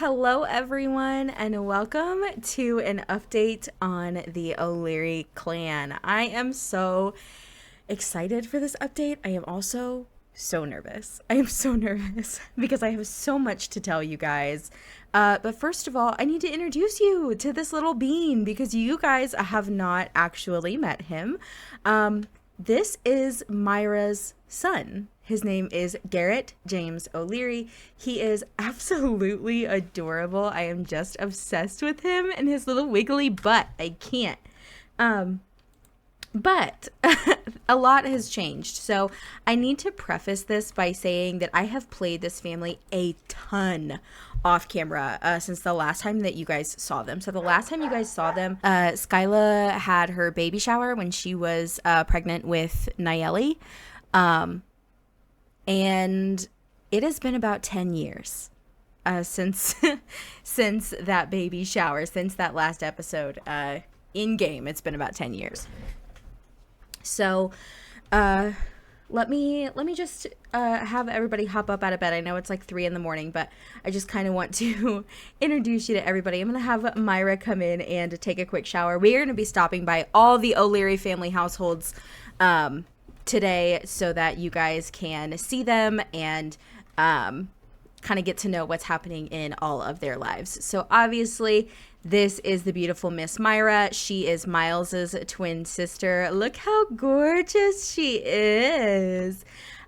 Hello everyone, and welcome to an update on the O'Leary clan. I am so excited for this update. I am also so nervous. I am so nervous because I have so much to tell you guys. But first of all, I need to introduce you to this little bean because you guys have not actually met him. This is Myra's son. His name is Garrett James O'Leary. He is absolutely adorable. I am just obsessed with him and his little wiggly butt. I can't. But a lot has changed. So I need to preface this by saying that I have played this family a ton off camera since the last time that you guys saw them. So the last time you guys saw them, Skyla had her baby shower when she was pregnant with Nayeli. And it has been about 10 years since since that baby shower, since that last episode. In game, it's been about 10 years. So let me just have everybody hop up out of bed. I know it's like 3 a.m, but I just kind of want to introduce you to everybody. I'm going to have Myra come in and take a quick shower. We are going to be stopping by all the O'Leary family households today so that you guys can see them and kind of get to know what's happening in all of their lives. So obviously this is the beautiful Miss Myra. She is Miles's twin sister. Look how gorgeous she is.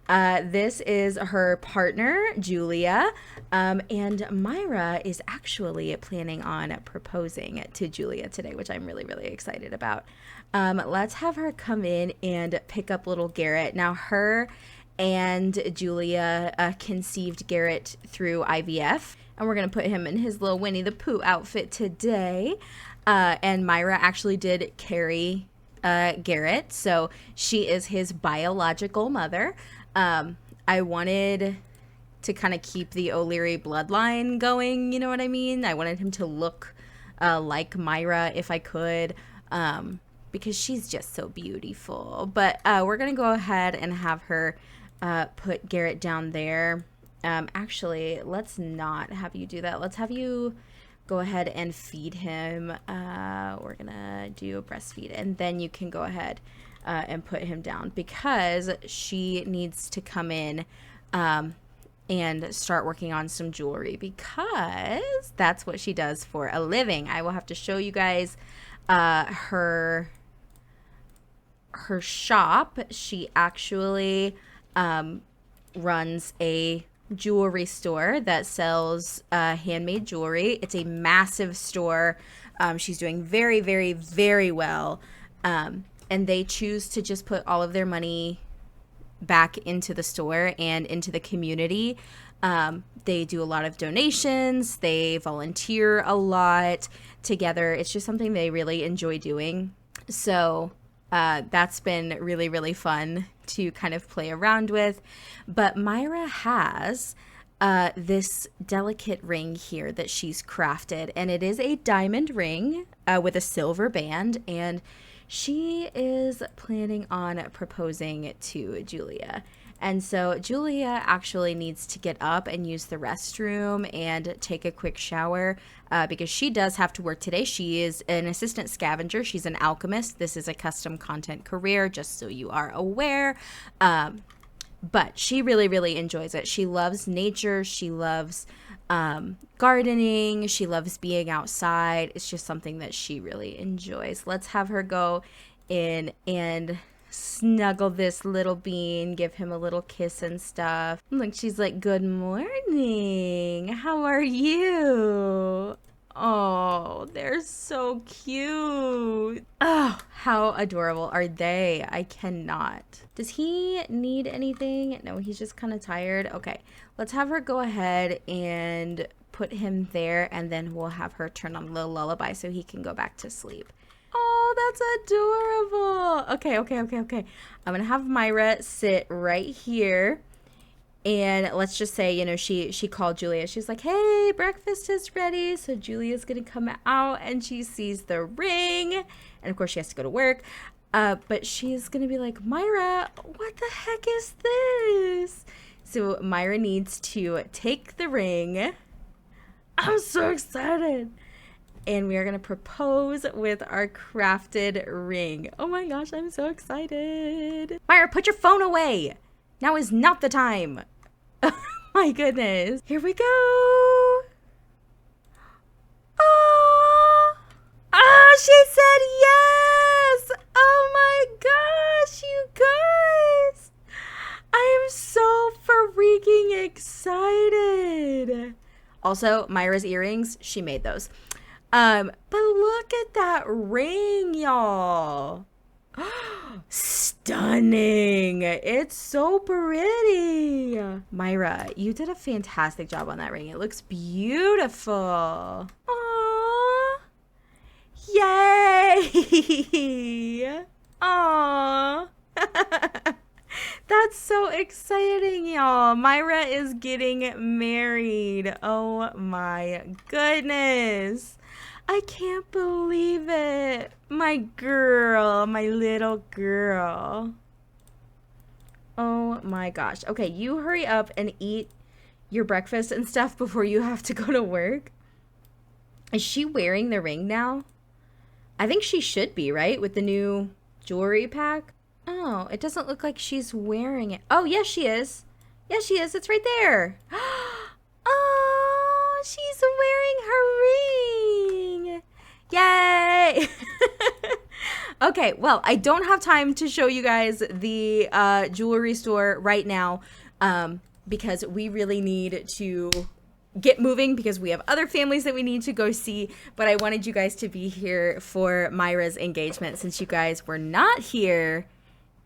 This is her partner, Julia. And Myra is actually planning on proposing to Julia today, which I'm really, really excited about. Let's have her come in and pick up little Garrett. Now, her and Julia conceived Garrett through IVF. And we're going to put him in his little Winnie the Pooh outfit today. And Myra actually did carry Garrett. So she is his biological mother. I wanted to kind of keep the O'Leary bloodline going, you know what I mean? I wanted him to look like Myra if I could, because she's just so beautiful. But we're going to go ahead and have her put Garrett down there. Actually, let's not have you do that. Let's have you go ahead and feed him. We're going to do a breastfeed, and then you can go ahead and put him down because she needs to come in and start working on some jewelry because that's what she does for a living. I will have to show you guys her shop. She actually runs a jewelry store that sells handmade jewelry. It's a massive store. She's doing very, very, very well. And they choose to just put all of their money back into the store and into the community. They do a lot of donations. They volunteer a lot together. It's just something they really enjoy doing. So that's been really, really fun to kind of play around with. But Myra has this delicate ring here that she's crafted, and it is a diamond ring with a silver band, and she is planning on proposing to Julia. And so Julia actually needs to get up and use the restroom and take a quick shower because she does have to work today. She is an assistant scavenger. She's an alchemist. This is a custom content career, just so you are aware. But she really, really enjoys it. She loves nature. She loves gardening. She loves being outside. It's just something that she really enjoys. Let's have her go in and snuggle this little bean, give him a little kiss and stuff. Look, she's like, good morning. How are you? Oh, they're so cute. Oh, how adorable are they? I cannot. Does he need anything? No, he's just kind of tired. Okay, let's have her go ahead and put him there, and then we'll have her turn on a little lullaby so he can go back to sleep. Oh, that's adorable. Okay. I'm going to have Myra sit right here. And let's just say, you know, she called Julia. She's like, hey, breakfast is ready. So Julia's going to come out and she sees the ring. And of course she has to go to work. But she's going to be like, Myra, what the heck is this? So Myra needs to take the ring, I'm so excited. And we are going to propose with our crafted ring. Oh my gosh, I'm so excited. Myra, put your phone away. Now is not the time. Oh my goodness. Here we go. Oh, she said yes. Oh my gosh, you guys. I am so freaking excited. Also, Myra's earrings, she made those. But look at that ring, y'all. Stunning. It's so pretty. Myra, you did a fantastic job on that ring. It looks beautiful. Aww. Yay. Aww. That's so exciting, y'all. Myra is getting married. Oh my goodness. I can't believe it. My girl, my little girl. Oh my gosh. Okay, you hurry up and eat your breakfast and stuff before you have to go to work. Is she wearing the ring now? I think she should be, right? With the new jewelry pack. Oh, it doesn't look like she's wearing it. Oh, yes, she is. Yes, she is. It's right there. Oh, she's wearing her ring. Yay. Okay, well, I don't have time to show you guys the jewelry store right now because we really need to get moving because we have other families that we need to go see. But I wanted you guys to be here for Myra's engagement since you guys were not here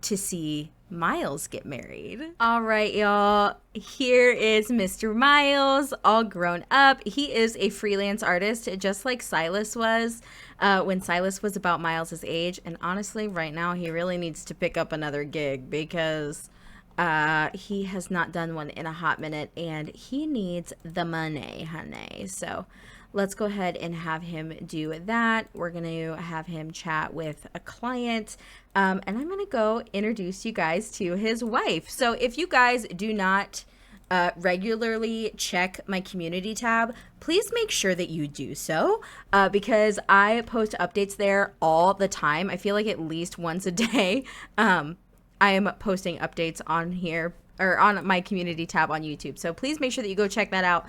to see Miles get married. All right, y'all. Here is Mr. Miles, all grown up. He is a freelance artist, just like Silas was when Silas was about Miles's age. And honestly, right now, he really needs to pick up another gig because he has not done one in a hot minute, and he needs the money, honey. So let's go ahead and have him do that. We're going to have him chat with a client, and I'm going to go introduce you guys to his wife. So if you guys do not regularly check my community tab, please make sure that you do so because I post updates there all the time. I feel like at least once a day. I am posting updates on here or on my community tab on YouTube. So please make sure that you go check that out.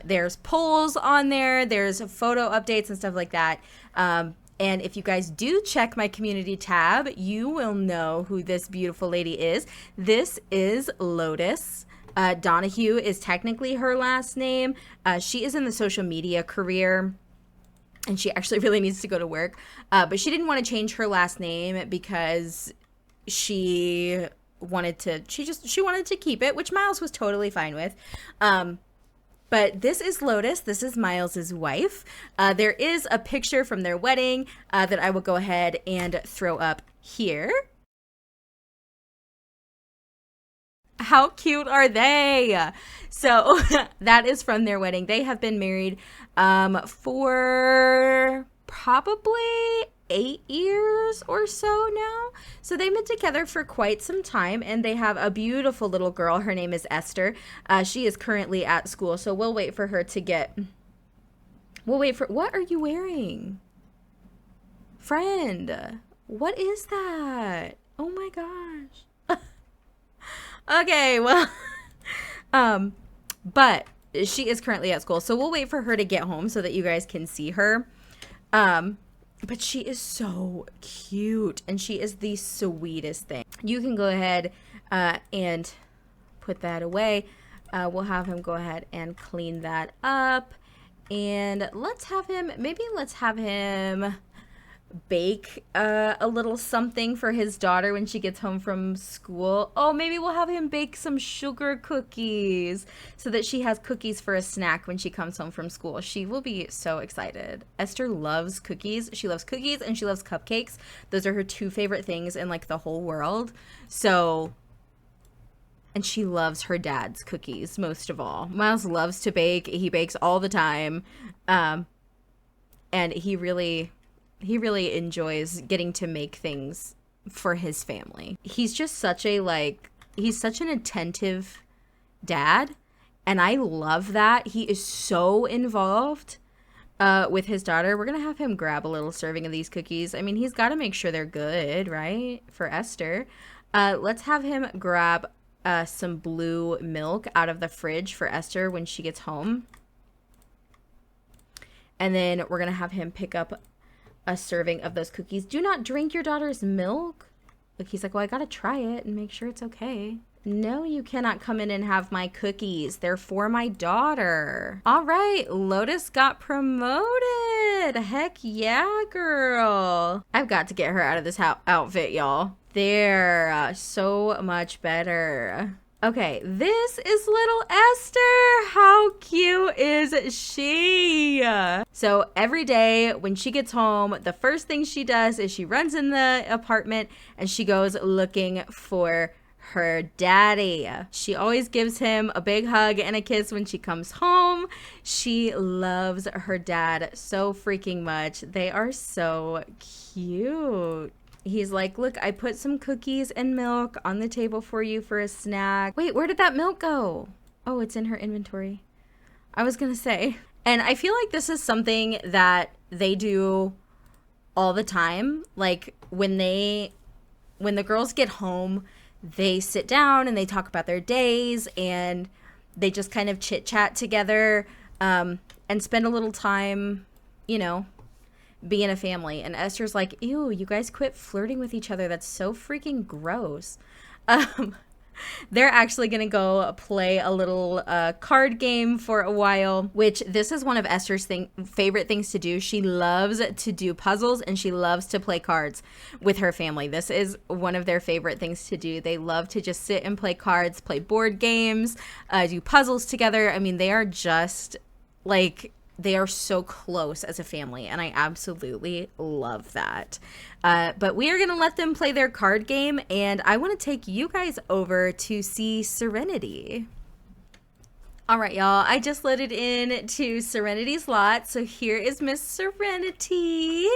There's polls on there. There's photo updates and stuff like that. And if you guys do check my community tab, you will know who this beautiful lady is. This is Lotus. Donahue is technically her last name. She is in the social media career, and she actually really needs to go to work. But she didn't want to change her last name because she wanted to keep it, which Miles was totally fine with. But this is Lotus. This is Miles's wife. There is a picture from their wedding that I will go ahead and throw up here. How cute are they? So that is from their wedding. They have been married for probably 8 years or so now. So they've been together for quite some time, and they have a beautiful little girl. Her name is Esther. She is currently at school, so we'll wait for her to get... What are you wearing? Friend, what is that? Oh my gosh. Okay, well, but she is currently at school, so we'll wait for her to get home so that you guys can see her. But she is so cute, and she is the sweetest thing. You can go ahead and put that away. We'll have him go ahead and clean that up, and let's have him bake a little something for his daughter when she gets home from school. Oh, maybe we'll have him bake some sugar cookies so that she has cookies for a snack when she comes home from school. She will be so excited. Esther loves cookies. She loves cookies and she loves cupcakes. Those are her two favorite things in like the whole world. So, and she loves her dad's cookies most of all. Miles loves to bake. He bakes all the time. And he really enjoys getting to make things for his family. He's just such an attentive dad, And I love that. He is so involved with his daughter. We're going to have him grab a little serving of these cookies. I mean, he's got to make sure they're good, right? For Esther. Let's have him grab some blue milk out of the fridge for Esther when she gets home. And then we're going to have him pick up a serving of those cookies. Do not drink your daughter's milk. Like, he's like, well, I got to try it and make sure it's okay. No, you cannot come in and have my cookies. They're for my daughter. All right, Lotus got promoted. Heck yeah, girl. I've got to get her out of this outfit, y'all. There, so much better. Okay, this is little Esther. How cute is she? So every day when she gets home, the first thing she does is she runs in the apartment and she goes looking for her daddy. She always gives him a big hug and a kiss when she comes home. She loves her dad so freaking much. They are so cute. He's like, look, I put some cookies and milk on the table for you for a snack. Wait, where did that milk go? Oh, it's in her inventory. I was gonna say. And I feel like this is something that they do all the time. Like when the girls get home, they sit down and they talk about their days and they just kind of chit chat together and spend a little time, you know, being a family. And Esther's like, ew, you guys quit flirting with each other. That's so freaking gross. They're actually going to go play a little card game for a while, which this is one of Esther's favorite things to do. She loves to do puzzles and she loves to play cards with her family. This is one of their favorite things to do. They love to just sit and play cards, play board games, do puzzles together. I mean, they are just like, they are so close as a family, and I absolutely love that. But we are going to let them play their card game, and I want to take you guys over to see Serenity. All right, y'all, I just loaded in to Serenity's lot. So here is Miss Serenity.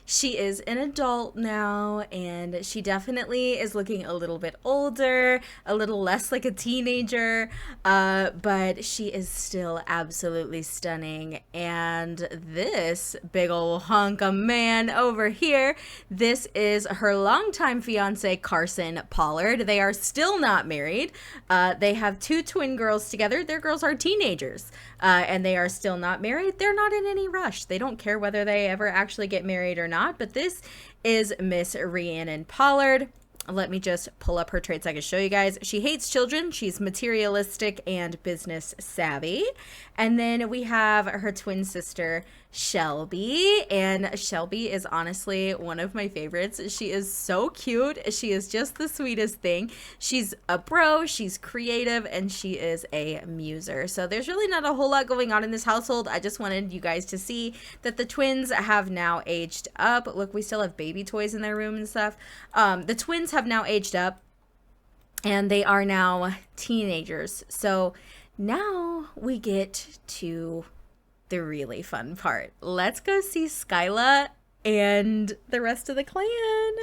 She is an adult now, and she definitely is looking a little bit older, a little less like a teenager, but she is still absolutely stunning. And this big old hunk of man over here, this is her longtime fiance, Carson Pollard. They are still not married. They have 2 twin girls together. Their girls are teenagers, and they are still not married. They're not in any rush. They don't care whether they ever actually get married or not. But this is Miss Rhiannon Pollard. Let me just pull up her traits so I can show you guys. She hates children. She's materialistic and business savvy. And then we have her twin sister, Shelby. And Shelby is honestly one of my favorites. She is so cute. She is just the sweetest thing. She's a bro, she's creative, and she is a muser. So there's really not a whole lot going on in this household. I just wanted you guys to see that the twins have now aged up. Look, we still have baby toys in their room and stuff. The twins have now aged up, and they are now teenagers. So now we get to the really fun part. Let's go see Skyla and the rest of the clan.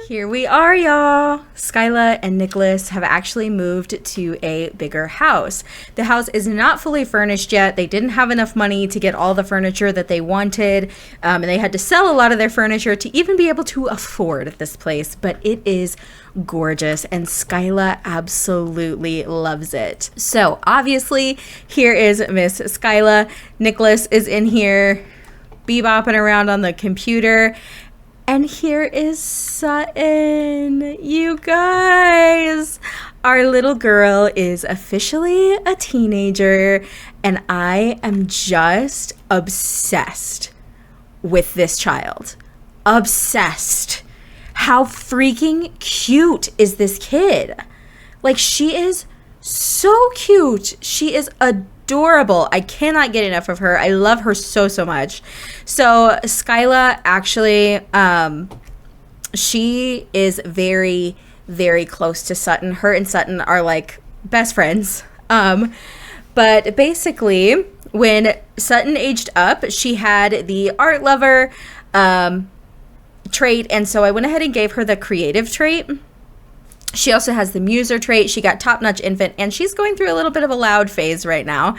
Here we are, y'all. Skyla and Nicholas have actually moved to a bigger house. The house is not fully furnished yet. They didn't have enough money to get all the furniture that they wanted, and they had to sell a lot of their furniture to even be able to afford this place, but it is gorgeous, and Skyla absolutely loves it. So obviously, here is Miss Skyla. Nicholas is in here bebopping around on the computer, and here is Sutton. You guys, our little girl is officially a teenager, and I am just obsessed with this child. Obsessed. How freaking cute is this kid? Like, she is so cute. She is adorable. I cannot get enough of her. I love her so, so much. So Skyla actually, she is very, very close to Sutton. Her and Sutton are like best friends. But basically, when Sutton aged up, she had the art lover trait, and so I went ahead and gave her the creative trait. She also has the muser trait. She got top-notch infant, and she's going through a little bit of a loud phase right now.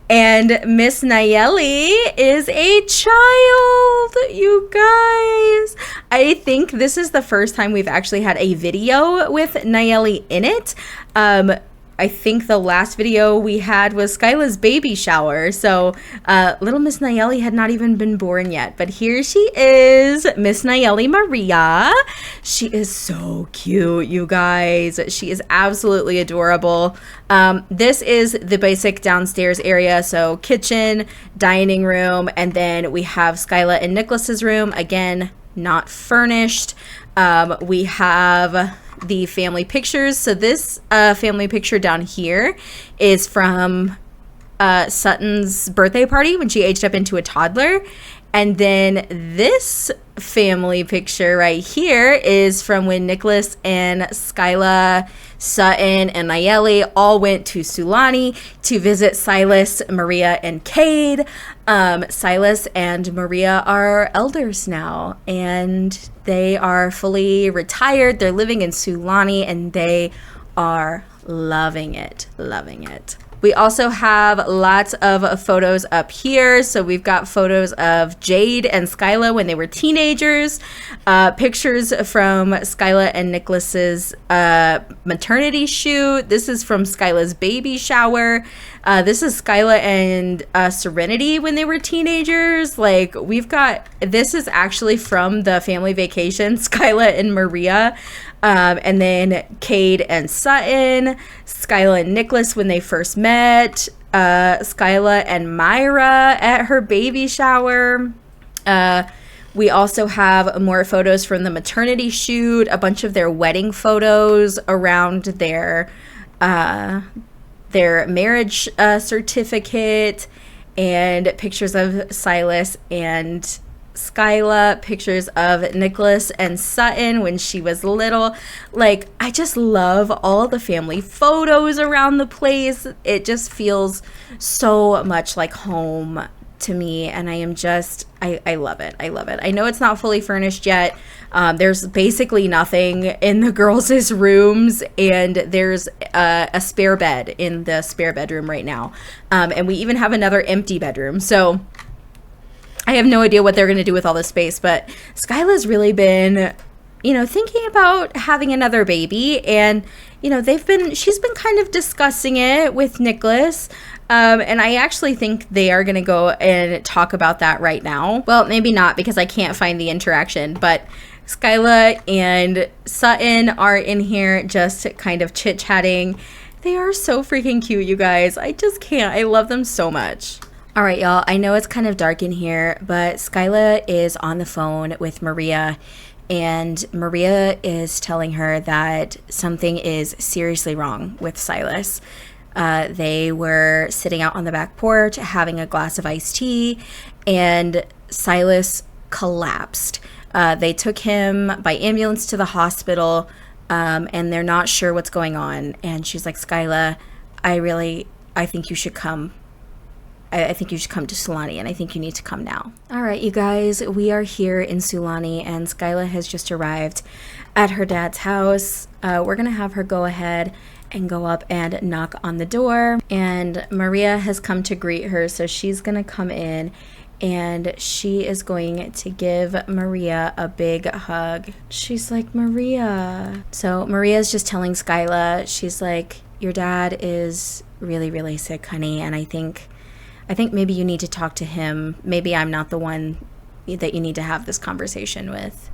And Miss Nayeli is a child, you guys. I think this is the first time we've actually had a video with Nayeli in it. I think the last video we had was Skyla's baby shower. So little Miss Nayeli had not even been born yet. But here she is, Miss Nayeli Maria. She is so cute, you guys. She is absolutely adorable. This is the basic downstairs area. So kitchen, dining room, and then we have Skyla and Nicholas's room. Again, not furnished. We have the family pictures. So this family picture down here is from Sutton's birthday party when she aged up into a toddler. And then this family picture right here is from when Nicholas and Skyla, Sutton, and Nayeli all went to Sulani to visit Silas, Maria, and Cade. Silas and Maria are elders now, and they are fully retired. They're living in Sulani, and they are loving it, loving it. We also have lots of photos up here. So we've got photos of Jade and Skyla when they were teenagers, pictures from Skyla and Nicholas's maternity shoot. This is from Skyla's baby shower. This is Skyla and Serenity when they were teenagers. Like, we've got, this is actually from the family vacation, Skyla and Maria. And then Cade and Sutton, Skyla and Nicholas when they first met, Skyla and Myra at her baby shower. We also have more photos from the maternity shoot, a bunch of their wedding photos around their marriage certificate, and pictures of Silas and Skyla, pictures of Nicholas and Sutton when she was little. Like, I just love all the family photos around the place. It just feels so much like home to me, and I am just, I love it. I love it. I know it's not fully furnished yet. There's basically nothing in the girls' rooms, and there's a spare bed in the spare bedroom right now. And we even have another empty bedroom. So I have no idea what they're going to do with all this space, but Skyla's really been, thinking about having another baby, and, she's been kind of discussing it with Nicholas, and I actually think they are going to go and talk about that right now. Well, maybe not, because I can't find the interaction, but Skyla and Sutton are in here just kind of chit-chatting. They are so freaking cute, you guys. I just can't. I love them so much. All right, y'all, I know it's kind of dark in here, but Skyla is on the phone with Maria, and Maria is telling her that something is seriously wrong with Silas. They were sitting out on the back porch having a glass of iced tea, and Silas collapsed. They took him by ambulance to the hospital, and they're not sure what's going on. And she's like, Skyla, I think you should come. I think you should come to Sulani, and I think you need to come now. All right, you guys, we are here in Sulani, and Skyla has just arrived at her dad's house. We're going to have her go ahead and go up and knock on the door, and Maria has come to greet her, so she's going to come in, and she is going to give Maria a big hug. She's like, Maria. So Maria's just telling Skyla, she's like, your dad is really, really sick, honey, and I think maybe you need to talk to him. Maybe I'm not the one that you need to have this conversation with.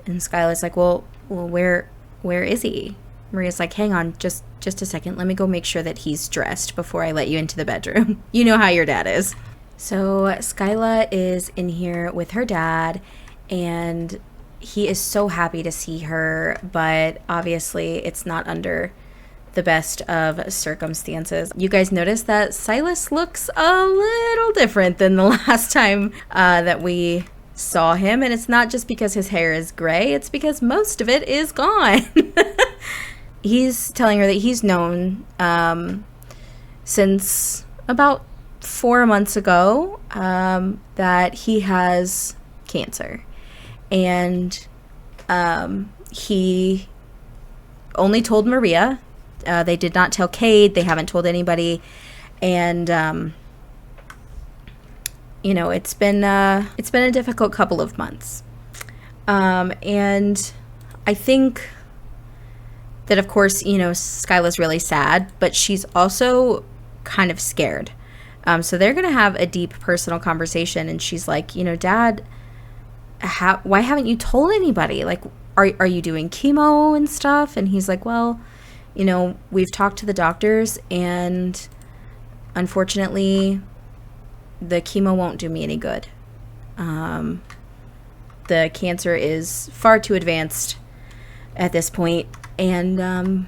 And Skyla's like, well, where is he? Maria's like, hang on, just a second. Let me go make sure that he's dressed before I let you into the bedroom. You know how your dad is. So Skyla is in here with her dad, and he is so happy to see her, but obviously it's not under the best of circumstances. You guys notice that Silas looks a little different than the last time that we saw him, and it's not just because his hair is gray, it's because most of it is gone. He's telling her that he's known since about 4 months ago that he has cancer, and he only told Maria. They did not tell Cade. They haven't told anybody. And, it's been a difficult couple of months. And I think that, of course, Skyla's really sad, but she's also kind of scared. So they're going to have a deep personal conversation. And she's like, Dad, why haven't you told anybody? Like, are you doing chemo and stuff? And he's like, well, we've talked to the doctors, and unfortunately, the chemo won't do me any good. The cancer is far too advanced at this point, and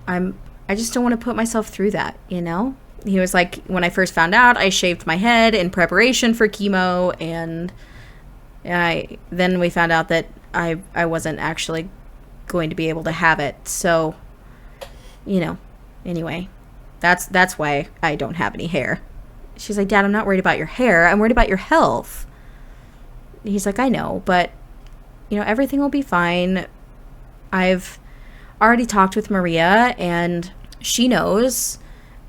I just don't want to put myself through that, He was like, when I first found out, I shaved my head in preparation for chemo, and then we found out that I wasn't actually going to be able to have it. So, anyway, that's why I don't have any hair. She's like, Dad, I'm not worried about your hair. I'm worried about your health. He's like, I know, but, everything will be fine. I've already talked with Maria, and she knows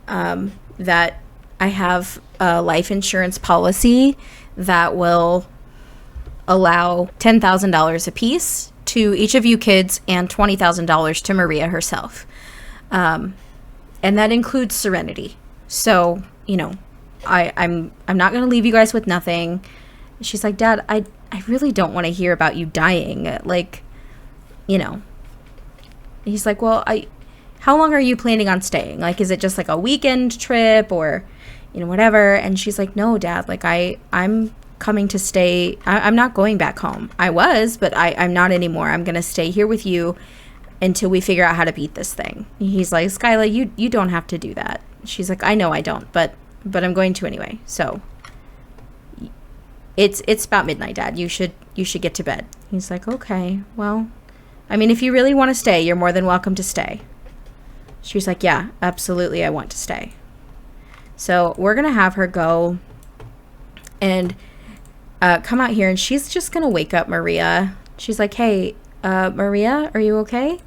that I have a life insurance policy that will allow $10,000 apiece to each of you kids and $20,000 to Maria herself. And that includes Serenity. So, I'm not going to leave you guys with nothing. She's like, Dad, I really don't want to hear about you dying. Like, He's like, well, how long are you planning on staying? Like, is it just like a weekend trip or, whatever? And she's like, no, Dad, like I'm coming to stay. I'm not going back home. I was, but I'm not anymore. I'm going to stay here with you until we figure out how to beat this thing. He's like, Skyla, you don't have to do that. She's like, I know I don't, but I'm going to anyway. So it's about midnight, Dad. You should get to bed. He's like, okay, well, I mean, if you really want to stay, you're more than welcome to stay. She's like, yeah, absolutely, I want to stay. So we're going to have her go and come out here, and she's just going to wake up Maria. She's like, hey, Maria, are you okay?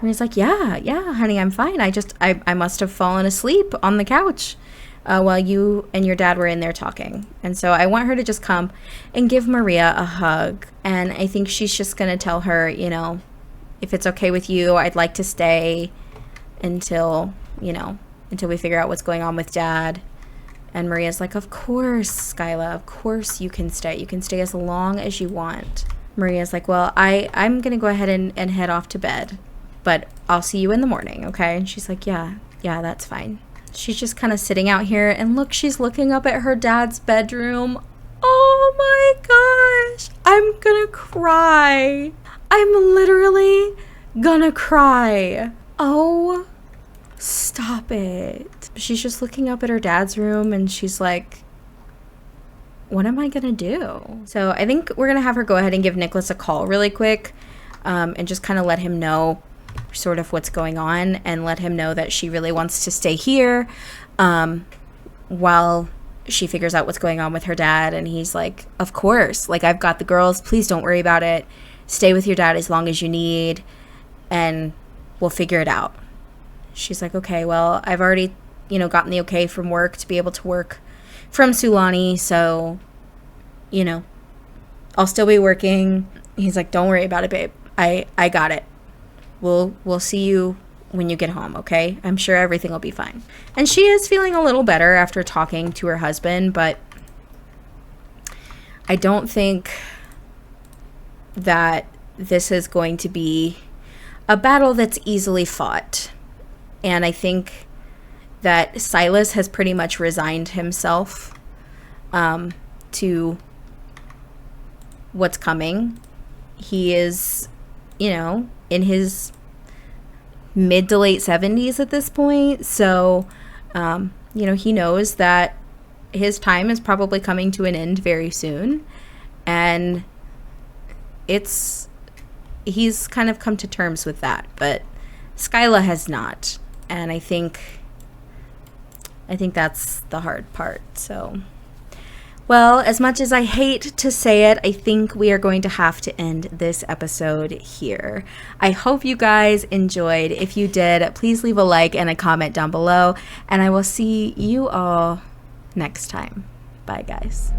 Maria's like, yeah, honey, I'm fine. I must have fallen asleep on the couch while you and your dad were in there talking. And so I want her to just come and give Maria a hug. And I think she's just going to tell her, if it's okay with you, I'd like to stay until we figure out what's going on with Dad. And Maria's like, of course, Skyla, of course you can stay. You can stay as long as you want. Maria's like, well, I'm going to go ahead and head off to bed, but I'll see you in the morning, okay? And she's like, yeah, that's fine. She's just kind of sitting out here, and look, she's looking up at her dad's bedroom. Oh my gosh, I'm gonna cry. I'm literally gonna cry. Oh, stop it. She's just looking up at her dad's room, and she's like, what am I gonna do? So I think we're gonna have her go ahead and give Nicholas a call really quick, and just kind of let him know sort of what's going on, and let him know that she really wants to stay here while she figures out what's going on with her dad. And he's like, of course, like, I've got the girls, please don't worry about it, stay with your dad as long as you need, and we'll figure it out. She's like, okay, well, I've already gotten the okay from work to be able to work from Sulani, so I'll still be working. He's like, don't worry about it, babe, I got it. We'll see you when you get home, okay? I'm sure everything will be fine. And she is feeling a little better after talking to her husband, but I don't think that this is going to be a battle that's easily fought. And I think that Silas has pretty much resigned himself to what's coming. He is, in his mid to late 70s at this point. So, he knows that his time is probably coming to an end very soon. And he's kind of come to terms with that. But Skyla has not. And I think that's the hard part. So Well, as much as I hate to say it, I think we are going to have to end this episode here. I hope you guys enjoyed. If you did, please leave a like and a comment down below, and I will see you all next time. Bye, guys.